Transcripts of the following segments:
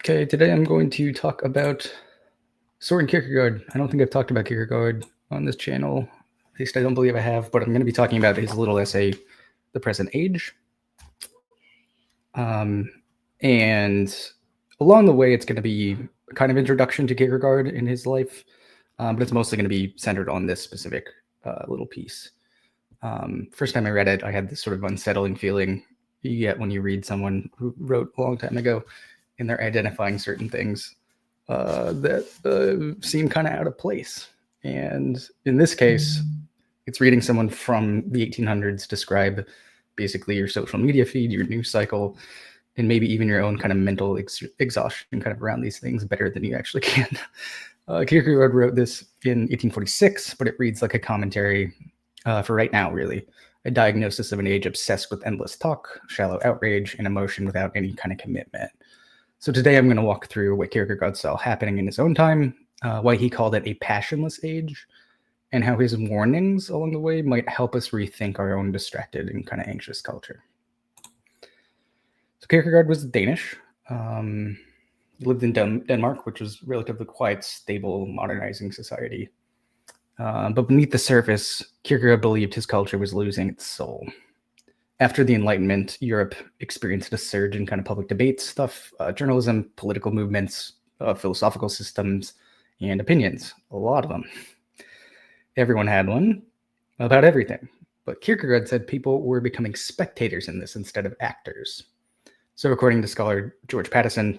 Okay, today I'm going to talk about Soren Kierkegaard. I don't think I've talked about Kierkegaard on this channel. At least I don't believe I have, but I'm going to be talking about his little essay, The Present Age. And along the way, it's going to be a kind of introduction to Kierkegaard in his life, but it's mostly going to be centered on this specific little piece. First time I read it, I had this sort of unsettling feeling you get when you read someone who wrote a long time ago and they're identifying certain things that seem kind of out of place. And in this case, it's reading someone from the 1800s describe basically your social media feed, your news cycle, and maybe even your own kind of mental exhaustion kind of around these things better than you actually can. Kierkegaard wrote this in 1846, but it reads like a commentary for right now, really. A diagnosis of an age obsessed with endless talk, shallow outrage, and emotion without any kind of commitment. So today I'm going to walk through what Kierkegaard saw happening in his own time, why he called it a passionless age, and how his warnings along the way might help us rethink our own distracted and kind of anxious culture. So Kierkegaard was Danish. He lived in Denmark, which was relatively quiet, stable, modernizing society. But beneath the surface, Kierkegaard believed his culture was losing its soul. After the Enlightenment, Europe experienced a surge in kind of public debate stuff, journalism, political movements, philosophical systems, and opinions. A lot of them. Everyone had one about everything. But Kierkegaard said people were becoming spectators in this instead of actors. So according to scholar George Pattison,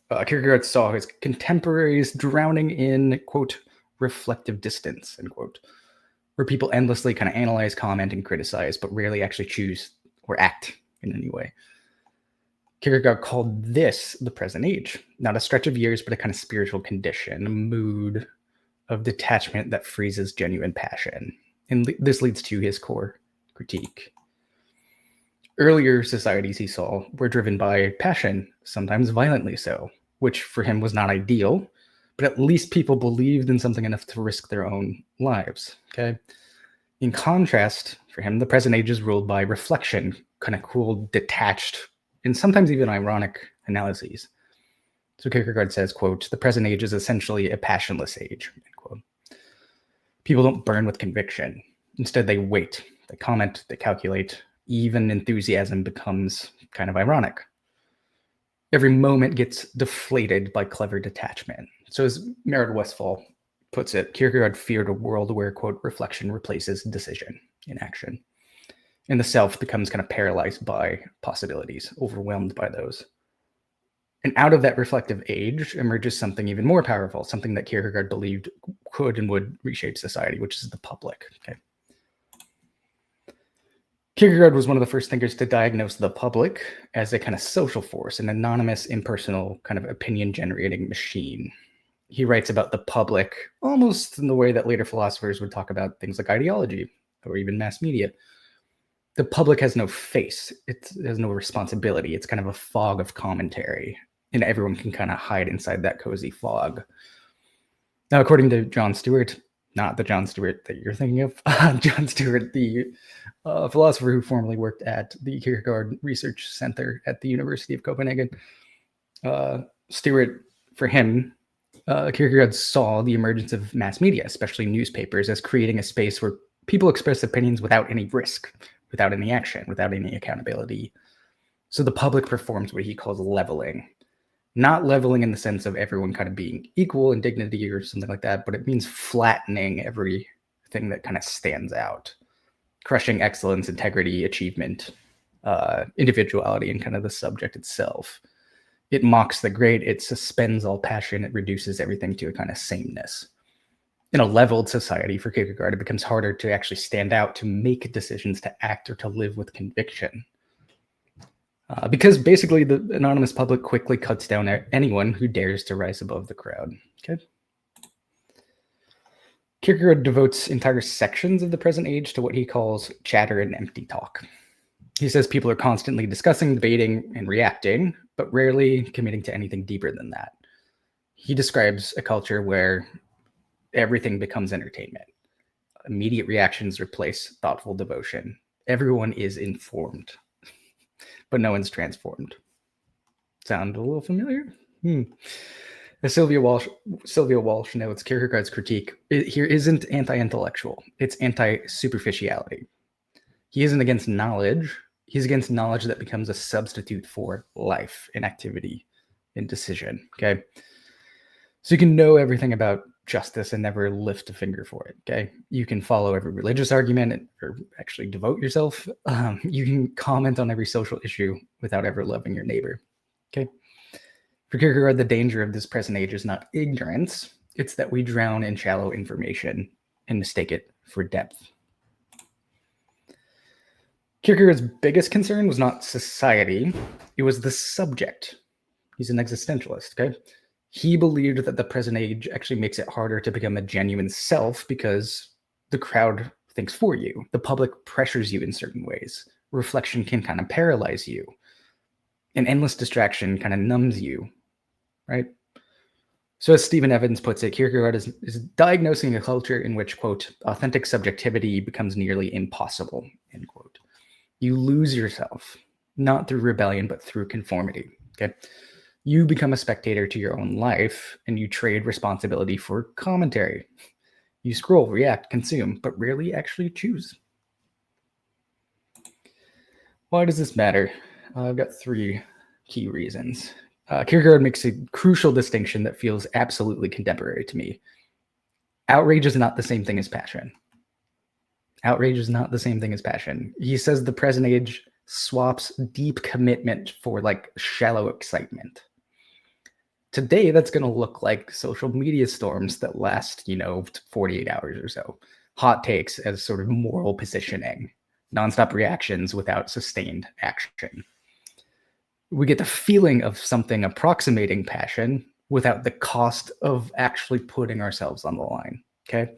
Kierkegaard saw his contemporaries drowning in, quote, reflective distance, end quote, where people endlessly kind of analyze, comment, and criticize, but rarely actually choose or act in any way. Kierkegaard called this the present age, not a stretch of years, but a kind of spiritual condition, a mood of detachment that freezes genuine passion. And this leads to his core critique. Earlier societies he saw were driven by passion, sometimes violently so, which for him was not ideal, but at least people believed in something enough to risk their own lives. Okay. In contrast, for him, the present age is ruled by reflection, kind of cool, detached, and sometimes even ironic analyses. So Kierkegaard says, quote, the present age is essentially a passionless age, end quote. People don't burn with conviction. Instead, they wait, they comment, they calculate. Even enthusiasm becomes kind of ironic. Every moment gets deflated by clever detachment. So as Meredith Westphal puts it, Kierkegaard feared a world where, quote, reflection replaces decision in action. And the self becomes kind of paralyzed by possibilities, overwhelmed by those. And out of that reflective age emerges something even more powerful, something that Kierkegaard believed could and would reshape society, which is the public. Okay. Kierkegaard was one of the first thinkers to diagnose the public as a kind of social force, an anonymous, impersonal, kind of opinion-generating machine. He writes about the public almost in the way that later philosophers would talk about things like ideology or even mass media. The public has no face. It has no responsibility. It's kind of a fog of commentary, and everyone can kind of hide inside that cozy fog. Now, according to John Stewart, not the John Stewart that you're thinking of, John Stewart, the philosopher who formerly worked at the Kierkegaard Research Center at the University of Copenhagen, Stewart, for him, Kierkegaard saw the emergence of mass media, especially newspapers, as creating a space where people express opinions without any risk, without any action, without any accountability. So the public performs what he calls leveling. Not leveling in the sense of everyone kind of being equal in dignity or something like that, but it means flattening everything that kind of stands out, crushing excellence, integrity, achievement, individuality, and kind of the subject itself. It mocks the great, it suspends all passion, it reduces everything to a kind of sameness. In a leveled society for Kierkegaard, it becomes harder to actually stand out, to make decisions, to act, or to live with conviction. Because basically the anonymous public quickly cuts down anyone who dares to rise above the crowd. Okay. Kierkegaard devotes entire sections of the present age to what he calls chatter and empty talk. He says people are constantly discussing, debating, and reacting, but rarely committing to anything deeper than that. He describes a culture where everything becomes entertainment. Immediate reactions replace thoughtful devotion. Everyone is informed, but no one's transformed. Sound a little familiar? As Sylvia Walsh notes, Kierkegaard's critique here isn't anti-intellectual, it's anti-superficiality. He isn't against knowledge, he's against knowledge that becomes a substitute for life and activity and decision, okay? So you can know everything about justice and never lift a finger for it, okay? You can follow every religious argument or actually devote yourself. You can comment on every social issue without ever loving your neighbor, okay? For Kierkegaard, the danger of this present age is not ignorance, it's that we drown in shallow information and mistake it for depth. Kierkegaard's biggest concern was not society, it was the subject. He's an existentialist, okay? He believed that the present age actually makes it harder to become a genuine self because the crowd thinks for you. The public pressures you in certain ways. Reflection can kind of paralyze you. An endless distraction kind of numbs you, right? So as Stephen Evans puts it, Kierkegaard is diagnosing a culture in which, quote, authentic subjectivity becomes nearly impossible, end quote. You lose yourself, not through rebellion, but through conformity, okay? You become a spectator to your own life, and you trade responsibility for commentary. You scroll, react, consume, but rarely actually choose. Why does this matter? I've got 3 key reasons. Kierkegaard makes a crucial distinction that feels absolutely contemporary to me. Outrage is not the same thing as passion. Outrage is not the same thing as passion. He says the present age swaps deep commitment for like shallow excitement. Today, that's going to look like social media storms that last, 48 hours or so. Hot takes as sort of moral positioning. Nonstop reactions without sustained action. We get the feeling of something approximating passion without the cost of actually putting ourselves on the line, okay?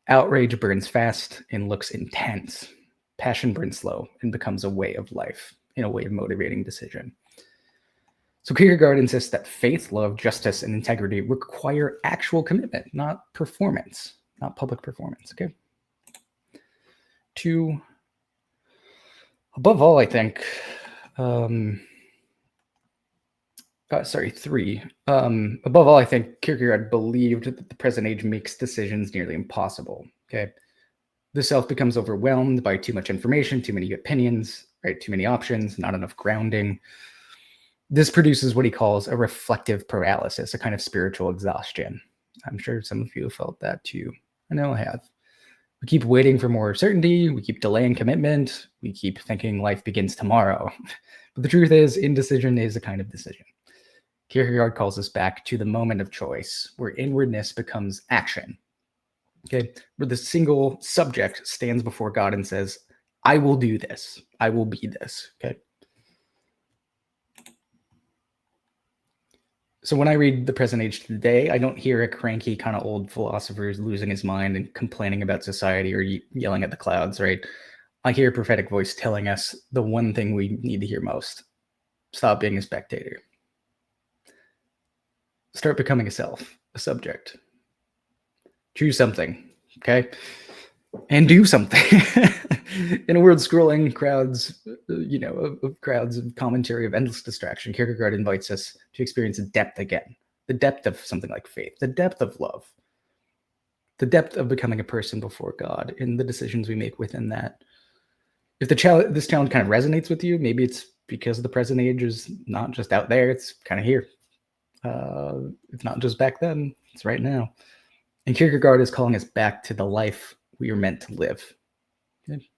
Outrage burns fast and looks intense. Passion burns slow and becomes a way of life, in a way of motivating decision. So Kierkegaard insists that faith, love, justice, and integrity require actual commitment, not performance, not public performance, okay? 2, above all, I think, 3. Above all, I think Kierkegaard believed that the present age makes decisions nearly impossible, okay? The self becomes overwhelmed by too much information, too many opinions, right? Too many options, not enough grounding. This produces what he calls a reflective paralysis, a kind of spiritual exhaustion. I'm sure some of you have felt that too. I know I have. We keep waiting for more certainty. We keep delaying commitment. We keep thinking life begins tomorrow. But the truth is, indecision is a kind of decision. Kierkegaard calls us back to the moment of choice, where inwardness becomes action. Okay, where the single subject stands before God and says, I will do this. I will be this. Okay. So when I read The Present Age today, I don't hear a cranky kind of old philosopher losing his mind and complaining about society or yelling at the clouds, right? I hear a prophetic voice telling us the one thing we need to hear most. Stop being a spectator. Start becoming a self, a subject. Choose something, okay? And do something. In a world scrolling crowds, of crowds of commentary of endless distraction, Kierkegaard invites us to experience depth again. The depth of something like faith, the depth of love, the depth of becoming a person before God in the decisions we make within that. If this challenge kind of resonates with you, maybe it's because the present age is not just out there, it's kind of here. It's not just back then, it's right now. And Kierkegaard is calling us back to the life we are meant to live. Okay.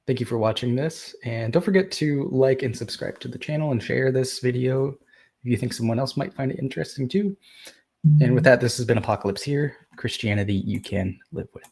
Thank you for watching this, and don't forget to like and subscribe to the channel and share this video if you think someone else might find it interesting too. And with that, this has been Apocalypse here, Christianity you can live with.